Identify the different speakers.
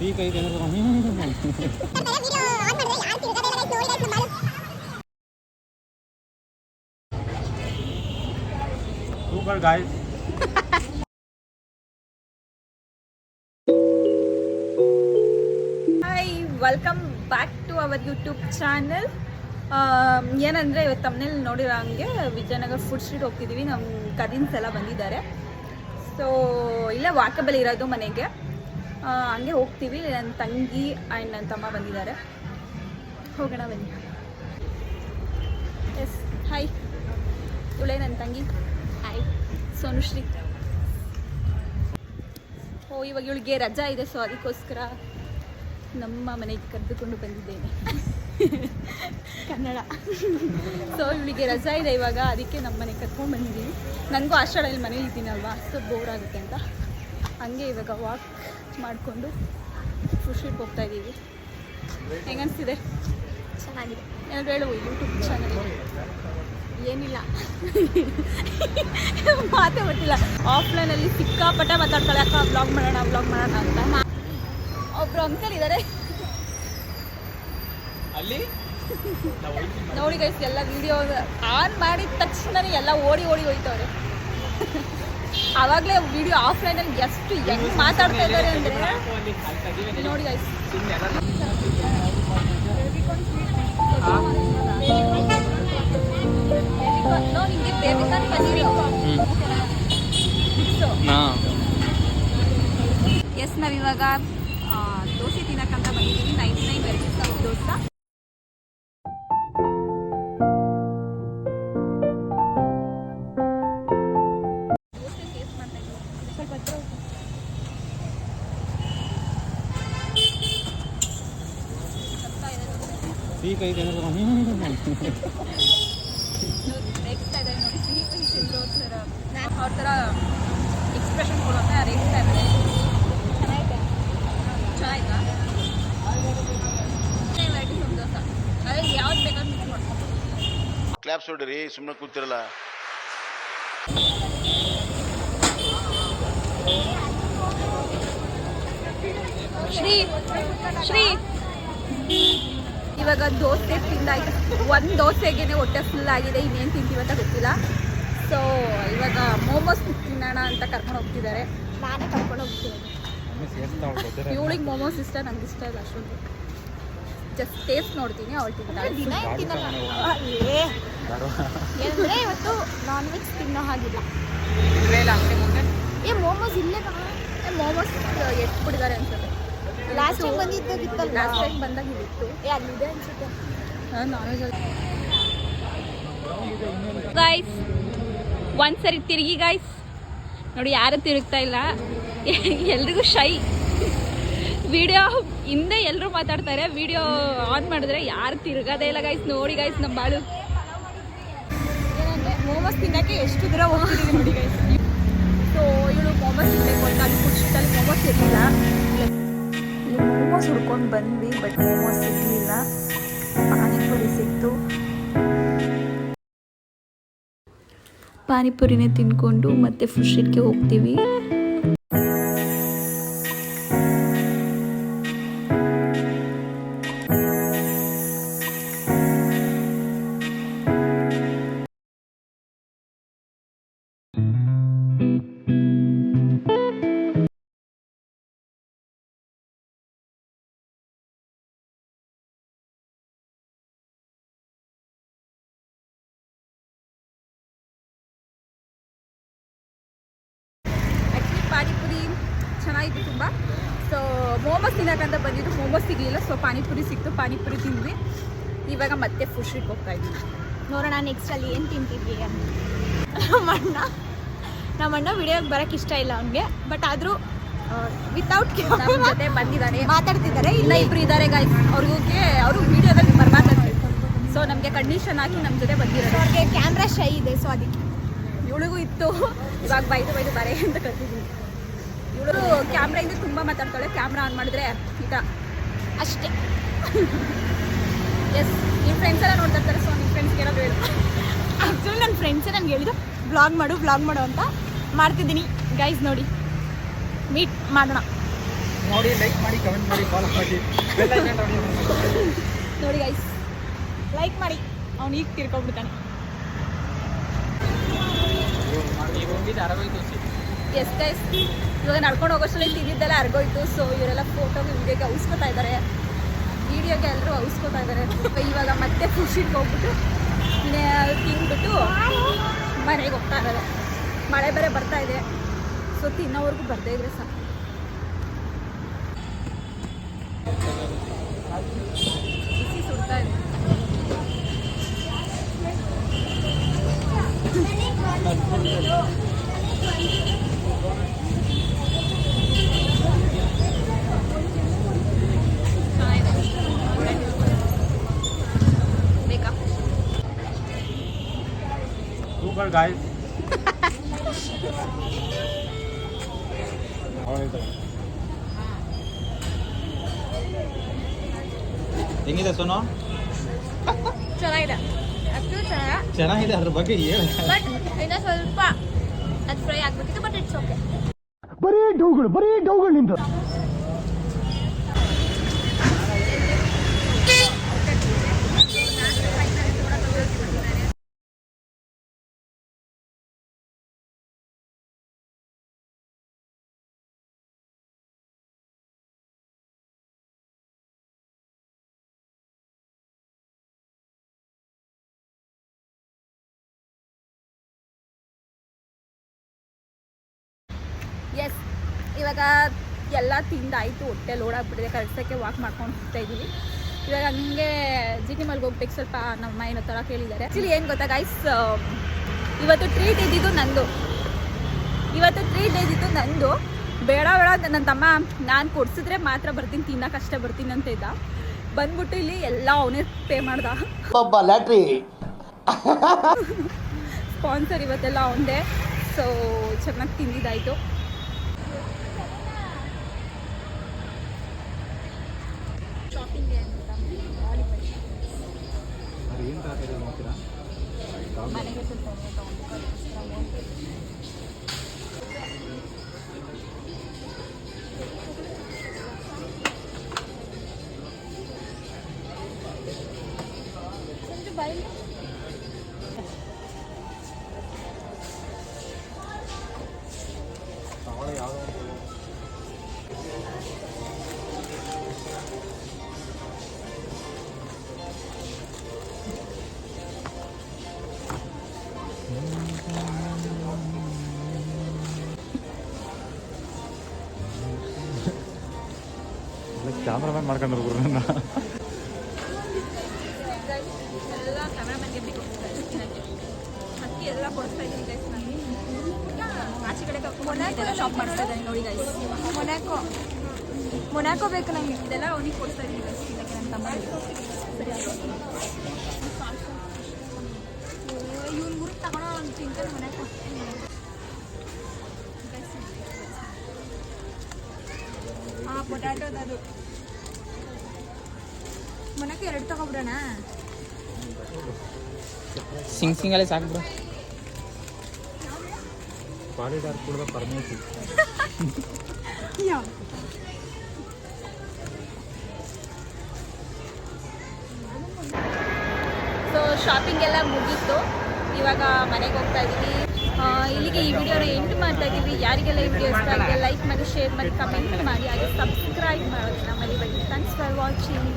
Speaker 1: Super guys.
Speaker 2: Hi, welcome back to our YouTube channel. ಏನಂದರೆ ಇವತ್ತು ತಮ್ಮನೇಲಿ ನೋಡಿರೋ ಹಂಗೆ ವಿಜಯನಗರ ಫುಡ್ ಸ್ಟ್ರೀಟ್ ಹೋಗ್ತಿದ್ದೀವಿ. ನಮ್ಮ ಕಸಿನ್ಸ್ ಎಲ್ಲ ಬಂದಿದ್ದಾರೆ. ಸೊ ಇಲ್ಲೇ ವಾಕಬಲ್ ಇರೋದು ಮನೆಗೆ. ಹಂಗೆ ಹೋಗ್ತೀವಿ. ನನ್ನ ತಂಗಿ ಆ್ಯಂಡ್ ನನ್ನ ತಮ್ಮ ಬಂದಿದ್ದಾರೆ. ಹೋಗೋಣ ಬನ್ನಿ. Yes, hi. ಇವಳೇ ನನ್ನ ತಂಗಿ. ಹಾಯ್, ಸೋನುಶ್ರೀ. ಇವಾಗ ಇವಳಿಗೆ ರಜಾ ಇದೆ, ಸೊ ಅದಕ್ಕೋಸ್ಕರ ನಮ್ಮ ಮನೆಗೆ ಕರೆದುಕೊಂಡು ಬಂದಿದ್ದೇನೆ. ಕನ್ನಡ. ಸೊ ಇವಳಿಗೆ ರಜಾ ಇದೆ ಇವಾಗ, ಅದಕ್ಕೆ ನಮ್ಮ ಮನೆಗೆ ಕರ್ಕೊಂಡು ಬಂದಿದ್ದೀವಿ. ನನಗೂ ಆಷಾಢಲ್ಲಿ ಮನೇಲಿ ಇದ್ದೀನಲ್ವಾ, ಸೊ ಬೋರ್ ಆಗುತ್ತೆ ಅಂತ ಹಂಗೆ ಇವಾಗ ವಾಕ್ ಮಾಡಿಕೊಂಡು ಫುಡ್ ಸ್ಟ್ರೀಟ್ ಹೋಗ್ತಾ ಇದ್ದೀವಿ. ಹೆಂಗನ್ಸಿದೆ? ಚೆನ್ನಾಗಿದೆ. ಏನಾದ್ರು ಹೇಳು ಯೂಟ್ಯೂಬ್ ಚಾನಲ್. ಏನಿಲ್ಲ, ಮಾತೇ ಗೊತ್ತಿಲ್ಲ. ಆಫ್ಲೈನಲ್ಲಿ ಸಿಕ್ಕಾಪಟ್ಟೆ ಮಾತಾಡ್ತಾಳೆ, ಅಕ್ಕ ವ್ಲಾಗ್ ಮಾಡೋಣ ಅಂತ. ಒಬ್ರು ಅಂಕಲ್ ಇದ್ದಾರೆ ಅಲ್ಲಿ ನೋಡಿ ಗೈಸ್. ಎಲ್ಲ ವಿಡಿಯೋ ಆನ್ ಮಾಡಿದ ತಕ್ಷಣ ಎಲ್ಲ ಓಡಿ ಹೋಯ್ತವ್ರೆ. ಆವಾಗಲೇ ವಿಡಿಯೋ ಆಫ್ಲೈನಲ್ಲಿ ಎಷ್ಟು ಹೆಂಗೆ ಮಾತಾಡ್ತಾ ಇದ್ದಾರೆ ಅಂದರೆ ನೋಡಿ ಗೈಸ್. ನಿಮಗೆ ಬೇಬಿಕಾನ್ ಪನ್ನೀರ್. ಎಸ್, ನಾವಿವಾಗ ದೋಸೆ ತಿನ್ನಕ್ಕಂತ ಬಂದಿದ್ದೀವಿ. 99 ವೆರೈಟೀಸ್ ಆಫ್ ದೋಸೆ. ಟೇಸ್ಟ್ ಮಾಡ್ತಾ ಇದ್ದೀವಿ. ಸ್ವಲ್ಪ ರೇಗಿಸ್ತಾ ಇದ್ದಾರೆ ನೋಡಿ. ಸಿಹಿ ತಿಂದ್ರು ಅವ್ರ ಥರ ಎಕ್ಸ್ಪ್ರೆಷನ್ ಕೊಡೋಕೆ ರೇಗಿಸ್ತಾ ಇದ್ದಾರೆ. ಚೆನ್ನಾಯ್ತಾ? Varieties of dosa. ಅದೇ ಯಾವ್ದು ಬೇಕಾದ್ರೂ ಮಿಕ್ಸ್ ಮಾಡ್ಕೊಂಡು
Speaker 3: ಕ್ಲಾಪ್ಸ್ ಹೊಡ್ರಿ, ಸುಮ್ಮನೆ ಕೂತಿರಲ್ಲ.
Speaker 2: ಶ್ರೀ ಇವಾಗ ದೋಸೆ ತಿಂದಾಯ್ತು. ಒಂದು ದೋಸೆಗೆ ಹೊಟ್ಟೆ ಫುಲ್ ಆಗಿದೆ. ಇನ್ನೇನು ತಿಂತೀವಿ ಅಂತ ಗೊತ್ತಿಲ್ಲ. ಸೊ ಇವಾಗ ಮೋಮೋಸ್ ತಿನ್ನೋಣ ಅಂತ ಕರ್ಕೊಂಡು ಹೋಗ್ತಿದ್ದಾರೆ. ನಾನೇ ಕರ್ಕೊಂಡು ಹೋಗ್ತೀನಿ. ಇವಳಿಗೆ ಮೋಮೋಸ್ ಇಷ್ಟ, ನನಗೆ ಇಷ್ಟ ಇಲ್ಲ ಅಷ್ಟೊಂದು. ಜಸ್ಟ್ ಟೇಸ್ಟ್ ನೋಡ್ತೀನಿ, ಅವಳು ತಿಂತಾಳೆ. ದಿನ ತಿನ್ನಲ್ಲ ಏನಂದರೆ ಇವತ್ತು ನಾನ್ ವೆಜ್ ತಿನ್ನೋ ಹಾಗಿಲ್ಲ. ಮೋಮೋಸ್ ಇಲ್ಲೇ ಮೋಮೋಸ್ ಎಷ್ಟು ಕೊಟ್ಟಿದ್ದಾರೆ ಅನ್ಸುತ್ತೆ. ಲಾಸ್ಟ್ ಟೈಮ್ ಬಂದಿದ್ದಾಗಿತ್ತಲ್ಲ, ಲಾಸ್ಟ್ ಟೈಮ್ ಬಂದಾಗಿತ್ತು. ಅಲ್ಲಿದೆ ಅನ್ಸುತ್ತೆ ನಾನ್ ವೆಜ್. ಗೈಸ್ ಒಂದ್ಸರಿ ತಿರುಗಿ ಗೈಸ್ ನೋಡಿ, ಯಾರು ತಿರುಗ್ತಾ ಇಲ್ಲ. ಎಲ್ರಿಗೂ ಶೈ. ವಿಡಿಯೋ ಹಿಂದೆ ಎಲ್ಲರೂ ಮಾತಾಡ್ತಾರೆ, ವಿಡಿಯೋ ಆನ್ ಮಾಡಿದ್ರೆ ಯಾರು ತಿರುಗೋದೇ ಇಲ್ಲ ಗೈಸ್. ನೋಡಿ ಗೈಸ್, ನಮ್ಮ ಬಾಳು ಏನಂದರೆ ಮೋಮೋಸ್ ತಿನ್ನೋಕ್ಕೆ ಎಷ್ಟು ದೂರ ಹೋಗ್ತಿದ್ದೀವಿ ನೋಡಿ ಗೈಸ್. ಸೊ ಇವಳು ಮೋಮೋಸ್ ತಿನ್ನಬೇಕು ಅಂತ ಅಲ್ಲಿ ಫುಡ್ ಸ್ಟ್ರೀಟಲ್ಲಿ ಮೋಮೋಸ್ ಇರಲಿಲ್ಲ. ಮೋಮೋಸ್ ಹುಡ್ಕೊಂಡು ಬಂದ್ವಿ, ಬಟ್ ಮೋಮೋಸ್ ಸಿಗಲಿಲ್ಲ. ಪಾನಿಪುರಿ ಸಿಕ್ತು. ಪಾನಿಪುರಿನೇ ತಿನ್ಕೊಂಡು ಮತ್ತೆ ಫುಡ್ ಸ್ಟ್ರೀಟ್ಗೆ ಹೋಗ್ತೀವಿ. ಪಾನಿಪುರಿ ಚೆನ್ನಾಗಿತ್ತು ತುಂಬ. ಸೊ ಮೋಮೋಸ್ ತಿನ್ನೋಕ್ಕಂತ ಬಂದಿದ್ದು, ಮೋಮೋಸ್ ಸಿಗಲಿಲ್ಲ. ಸೊ ಪಾನಿಪುರಿ ಸಿಕ್ತು, ಪಾನಿಪುರಿ ತಿಂದ್ವಿ. ಇವಾಗ ಮತ್ತೆ ಫುಡ್ ಸ್ಟ್ರೀಟ್ಗೆ ಹೋಗ್ತಾ ಇದ್ವಿ. ನೋಡೋಣ ನೆಕ್ಸ್ಟಲ್ಲಿ ಏನು ತಿಂತಿದ್ವಿ ಅಂತ. ನಮ್ಮ ಅಣ್ಣ ವಿಡಿಯೋಗೆ ಬರೋಕ್ಕೆ ಇಷ್ಟ ಇಲ್ಲ ಅವನಿಗೆ, ಬಟ್ ಆದರೂ ವಿತೌಟ್ ಜೊತೆ ಬಂದಿದ್ದಾರೆ, ಮಾತಾಡ್ತಿದ್ದಾರೆ. ಇಲ್ಲ ಇಬ್ಬರು ಇದ್ದಾರೆ ಗಾಯ್ಸ್, ಅವರು ವಿಡಿಯೋದಲ್ಲಿ ಮಾತಾಡ್ತಾರೆ. ಸೊ ನಮಗೆ ಕಂಡೀಷನ್ ಹಾಕಿ ನಮ್ಮ ಜೊತೆ ಬಂದಿರೋದು. ಅವ್ರಿಗೆ ಕ್ಯಾಮ್ರಾ ಶೈ ಇದೆ, ಸೊ ಅದಕ್ಕೆ. ಇವಳಿಗೂ ಇತ್ತು, ಇವಾಗ ಬೈದು ಬರೆ ಅಂತ ಕರ್ತಿದ್ದೀನಿ. ಇವಳು ಕ್ಯಾಮ್ರಾಯಿಂದ ತುಂಬ ಮಾತಾಡ್ತಾಳೆ. ಕ್ಯಾಮ್ರಾ ಆನ್ ಮಾಡಿದ್ರೆ ಈಗ ಅಷ್ಟೇ. ಎಸ್, ನಿಮ್ಮ ಫ್ರೆಂಡ್ಸ್ ಎಲ್ಲ ನೋಡ್ತಾ ಇರ್ತಾರೆ. ಸೊ ನಿಮ್ಮ ಫ್ರೆಂಡ್ಸ್ಗೆ ಏನಾದ್ರು ಹೇಳು. ಆ್ಯಕ್ಚುಲಿ ನನ್ನ ಫ್ರೆಂಡ್ಸೇ ನನಗೆ ಹೇಳಿದ್ರು ವ್ಲಾಗ್ ಮಾಡು ಅಂತ. ಮಾಡ್ತಿದ್ದೀನಿ ಗೈಸ್, ನೋಡಿ ಮೀಟ್ ಮಾಡೋಣ.
Speaker 1: ನೋಡಿ, ಲೈಕ್ ಮಾಡಿ, ಕಮೆಂಟ್ ಮಾಡಿ, ಫಾಲೋ ಮಾಡಿ.
Speaker 2: ನೋಡಿ ಗೈಸ್, ಲೈಕ್ ಮಾಡಿ. ಅವ್ನು ಈಗ ತಿರ್ಕೊಂಡ್ಬಿಡ್ತಾನೆ. ಎಸ್ ಗೈಸ್, ಇವಾಗ ನಡ್ಕೊಂಡು ಹೋಗೋಷ್ಟರಲ್ಲಿ ತಿಂದಿದ್ದೆಲ್ಲ ಅರ್ಗೋಯ್ತು. ಸೊ ಇವರೆಲ್ಲ ಫೋಟೋಗೆ ವಿಡಿಯೋಗೆ ಔಸ್ಕೊತಾ ಇದ್ದಾರೆ, ವಿಡಿಯೋಗೆ ಎಲ್ಲರೂ ಔಸ್ಕೊತಾ ಇದ್ದಾರೆ. ಇವಾಗ ಮತ್ತೆ ಖುಷಿಗೆ ಹೋಗ್ಬಿಟ್ಟು ತಿಂದ್ಬಿಟ್ಟು ಮನೆಗೆ ಹೋಗ್ತಾ ಇದ್ದಾರೆ. ಮಳೆ ಬೇರೆ ಬರ್ತಾ ಇದೆ, ಸೊ ತಿನ್ನೋವರೆಗೂ ಬರ್ದೇ ಇದ್ರೆ ಸಾಕು. ಬಿಸಿ ಸುಡ್ತಾ ಇದೆ. ಬೇಕಾ?
Speaker 1: Super guys. ಹೆಂಗಿದೆ ಸೋನು?
Speaker 2: ಚೆನ್ನಾಗಿದೆ,
Speaker 1: ಚೆನ್ನಾಗಿದೆ. ಅದ್ರ ಬಗ್ಗೆ ಹೇಳಿ.
Speaker 2: ಬಟ್ ಇನ್ನೂ ಸ್ವಲ್ಪ ಅದು ಫ್ರೈ ಆಗ್ಬೇಕಿತ್ತು, ಬಟ್ ಇಟ್ಸ್ ಓಕೆ.
Speaker 3: ಬರೀ ಡೌಗಳು ನಿಂತು.
Speaker 2: ಎಸ್, ಇವಾಗ ಎಲ್ಲ ತಿಂದಾಯಿತು, ಹೊಟ್ಟೆ ಲೋಡ್ ಆಗಿಬಿಟ್ಟಿದೆ. ಕರೆಕ್ಟಾಗಿ ವಾಕ್ ಮಾಡ್ಕೊಂಡು ಹೋಗ್ತಾ ಇದ್ದೀವಿ. ಇವಾಗ ಹಂಗೆ ಜಿಟಿ ಮಲ್ಗೆ ಹೋಗ್ಬೇಕು. ಸ್ವಲ್ಪ ನಮ್ಮ ಏನೋ ಥರ ಕೇಳಿದ್ದಾರೆ. ಆ್ಯಕ್ಚುಲಿ ಏನು ಗೊತ್ತಾ ಗೈಸ್, ಇವತ್ತು ಟ್ರೀಟ್ ಇದ್ದಿದ್ದು ನಂದು. ಬೇಡ ನನ್ನ ತಮ್ಮ ನಾನು ಕೊಡ್ಸಿದ್ರೆ ಮಾತ್ರ ಬರ್ತೀನಿ, ತಿನ್ನೋಕ್ಕಷ್ಟೇ ಬರ್ತೀನಿ ಅಂತ ಇದ್ದ. ಬಂದ್ಬಿಟ್ಟು ಇಲ್ಲಿ ಎಲ್ಲ ಅವನೇ ಪೇ ಮಾಡ್ದ.
Speaker 3: ಲ್ಯಾಟ್ರಿ
Speaker 2: ಸ್ಪಾನ್ಸರ್ ಇವತ್ತೆಲ್ಲ ಅವನದೇ. ಸೊ ಚೆನ್ನಾಗಿ ತಿಂದಿದ್ದಾಯಿತು. ಮನೆಗೆ ಸ್ವಲ್ಪ ಬಾಯಿ
Speaker 1: ಕ್ಯಾಮ್ರಾಮನ್ ಮಾಡ್ಕೊಂಡ್ರು ಗುರು ನನ್ನ.
Speaker 2: ಎಲ್ಲ ಕ್ಯಾಮ್ರಾಮನ್ಗೆ ಬೇಕು ಅಕ್ಕಿ ಎಲ್ಲ ಕೊಡಿಸ್ತಾ ಇದ್ದೀನಿ ಗೈಸ್. ನಾನು ಆಚೆ ಕಡೆ ಕರ್ಕೊಂಡು ಶಾಪ್ ಮಾಡಿಸ್ತಾ ಇದ್ದೀನಿ ನೋಡಿ ಗೈಸ್. ಮೊನಾಕೋ ಬೇಕು ನನಗೆ. ಇದೆಲ್ಲ ಅವನಿಗೆ ಕೊಡಿಸ್ತಾ ಇದ್ದೀನಿ ಗೈಸ್, ಇದಕ್ಕೆ ನನ್ನ ತಮ್ಮ. ಸರಿ, ಇವ್ನ ಗುರು ತಗೊಳ್ಳೋ ಒಂದು ತಿಂತಾರೆ ಮೊನಾಕೋ. ಹಾಂ, ಪೊಟ್ಯಾಟೋದದು ಮೊನಾಕೋ 2 ತಗೊಬಿಡೋಣ.
Speaker 1: ಸಿಂಗಲ್ಲೇ ಸಾಕು ಬಿಡು. ಪಾಲಿದಾರ್ ಕೂಡ ಪರಮೇಶಿ.
Speaker 2: ಸೊ ಶಾಪಿಂಗ್ ಎಲ್ಲ ಮುಗೀತು. ಇವಾಗ ಮನೆಗೆ ಹೋಗ್ತಾ ಇದ್ದೀವಿ. ಇಲ್ಲಿಗೆ ಈ ವಿಡಿಯೋನ ಎಂಡ್ ಮಾಡ್ತಾ ಇದ್ದೀವಿ. ಯಾರಿಗೆಲ್ಲ ಈ ವಿಡಿಯೋ ಇಷ್ಟ ಆಗಿದೆ ಲೈಕ್ ಮಾಡಿ, ಶೇರ್ ಮಾಡಿ, ಕಮೆಂಟ್ ಮಾಡಿ, ಹಾಗೆ ಸಬ್ಸ್ಕ್ರೈಬ್ ಮಾಡೋದನ್ನ ಮರಿಬೇಡಿ. Thanks for watching.